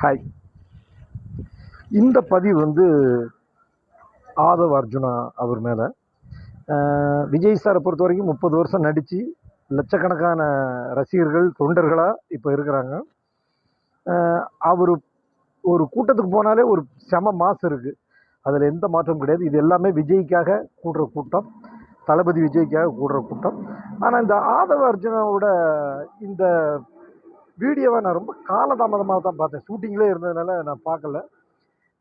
Hi. இந்த பதிவு வந்து ஆதவ் அர்ஜுனா அவர் மேலே. விஜய் சாரை பொறுத்த வரைக்கும் 30 வருஷம் நடித்து லட்சக்கணக்கான ரசிகர்கள் தொண்டர்களாக இப்போ இருக்கிறாங்க. அவர் ஒரு கூட்டத்துக்கு போனாலே ஒரு செம மாசு இருக்குது, அதில் எந்த மாற்றமும் கிடையாது. இது எல்லாமே விஜய்க்காக கூடுற கூட்டம், தளபதி விஜய்க்காக கூடுற கூட்டம். ஆனால் இந்த ஆதவ அர்ஜுனாவோட இந்த வீடியோவை நான் ரொம்ப காலதாமதமாக தான் பார்த்தேன். ஷூட்டிங்லேயே இருந்ததுனால நான் பார்க்கல.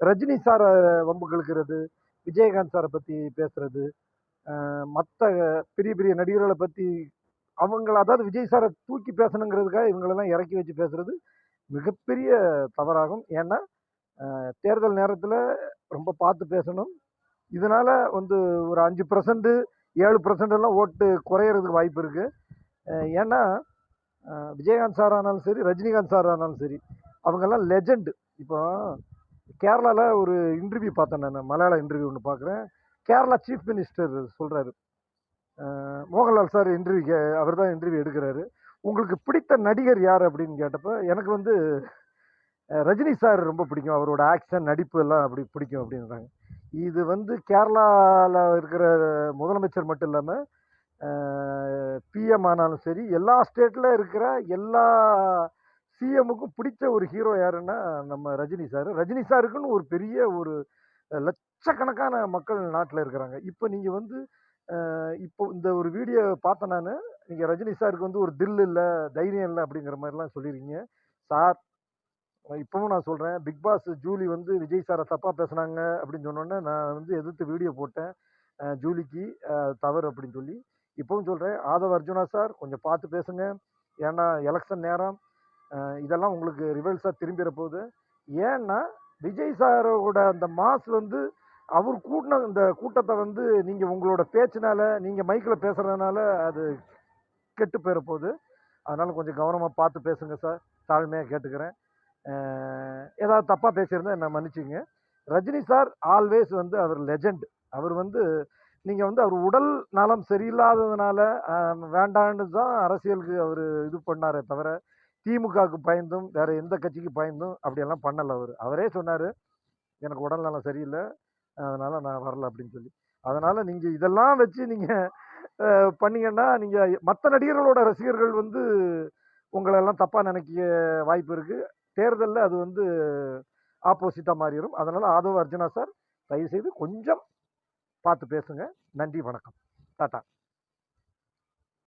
ரஜினி சாரை வம்புக்கு இழுக்கிறது, விஜயகாந்த் சாரை பற்றி பேசுறது, மற்ற பெரிய பெரிய நடிகர்களை பற்றி அவங்கள, அதாவது விஜய் சாரை தூக்கி பேசணுங்கிறதுக்காக இவங்களெல்லாம் இறக்கி வச்சு பேசுறது மிகப்பெரிய தவறாகும். ஏன்னா தேர்தல் நேரத்தில் ரொம்ப பார்த்து பேசணும். இதனால வந்து ஒரு 5% 7% எல்லாம் ஓட்டு குறையிறதுக்கு வாய்ப்பு இருக்கு. ஏன்னா விஜயகாந்த் சார் ஆனாலும் சரி, ரஜினிகாந்த் சார் ஆனாலும் சரி, அவங்கெல்லாம் லெஜண்ட். இப்போ கேரளாவில் ஒரு இன்டர்வியூ பார்த்தேன், நான் மலையாள இன்டர்வியூ ஒன்று பார்க்குறேன். கேரளா சீஃப் மினிஸ்டர் சொல்கிறாரு, மோகன்லால் சார் இன்டர்வியூ, அவர் தான் இன்டர்வியூ எடுக்கிறாரு. உங்களுக்கு பிடித்த நடிகர் யார் அப்படின்னு கேட்டப்போ எனக்கு வந்து ரஜினி சார் ரொம்ப பிடிக்கும், அவரோட ஆக்ஷன் நடிப்பு எல்லாம் அப்படி பிடிக்கும் அப்படின்றாங்க. இது வந்து கேரளாவில் இருக்கிற முதலமைச்சர் மட்டும் இல்லாமல் பிஎம் ஆனாலும் சரி, எல்லா ஸ்டேட்டில் இருக்கிற எல்லா சிஎம்முக்கும் பிடிச்ச ஒரு ஹீரோ யாருன்னா நம்ம ரஜினி சார். ரஜினி சாருக்குன்னு ஒரு பெரிய ஒரு லட்சக்கணக்கான மக்கள் நாட்டில் இருக்கிறாங்க. இப்போ நீங்கள் வந்து இப்போ இந்த ஒரு வீடியோ பார்த்தேன் நான். நீங்கள் ரஜினி சாருக்கு வந்து ஒரு தில் இல்லை, தைரியம் இல்லை அப்படிங்கிற மாதிரிலாம் சொல்லியிருக்கீங்க சார். இப்பவும் நான் சொல்கிறேன், பிக் பாஸ் ஜூலி வந்து விஜய் சாரை தப்பாக பேசுனாங்க அப்படின்னு சொன்னோன்னே நான் வந்து எதிர்த்து வீடியோ போட்டேன், ஜூலிக்கு தவறு அப்படின்னு சொல்லி. இப்பவும் சொல்கிறேன், ஆதவ் அர்ஜுனா சார் கொஞ்சம் பார்த்து பேசுங்க. ஏன்னா எலெக்ஷன் நேரம், இதெல்லாம் உங்களுக்கு ரிவல்ஸாக திரும்பிற போகுது. ஏன்னா விஜய் சாரோட அந்த மாஸ் வந்து அவர் கூட்டின இந்த கூட்டத்தை வந்து நீங்கள் உங்களோட பேச்சினால, நீங்கள் மைக்கில் பேசுகிறதுனால அது கெட்டு போயிட போகுது. அதனால் கொஞ்சம் கவனமாக பார்த்து பேசுங்க சார், தாழ்மையாக கேட்டுக்கிறேன். ஏதாவது தப்பாக பேசியிருந்தா என்னை மன்னிச்சுங்க. ரஜினி சார் ஆல்வேஸ் வந்து அவர் லெஜண்ட். அவர் வந்து நீங்கள் வந்து அவர் உடல் நலம் சரியில்லாததுனால வேண்டான்னு தான் அரசியலுக்கு அவர் இது பண்ணாரே தவிர, திமுகவுக்கு பயந்தும் வேற எந்த கட்சிக்கு பயந்தும் அப்படியெல்லாம் பண்ணலை. அவரே சொன்னார், எனக்கு உடல் நலம் சரியில்லை, அதனால நான் வரல அப்படின்னு சொல்லி. அதனால நீங்கள் இதெல்லாம் வச்சு நீங்கள் பண்ணீங்கன்னா, நீங்கள் மற்ற நடிகர்களோட ரசிகர்கள் வந்து உங்களெல்லாம் தப்பாக நினைக்க வாய்ப்பு இருக்குது. தேர்தலில் அது வந்து ஆப்போசிட்டாக மாறிடும். அதனால் ஆதவ் அர்ஜுனா சார், தயவுசெய்து கொஞ்சம் பார்த்து பேசுங்க. நன்றி, வணக்கம், டாட்டா.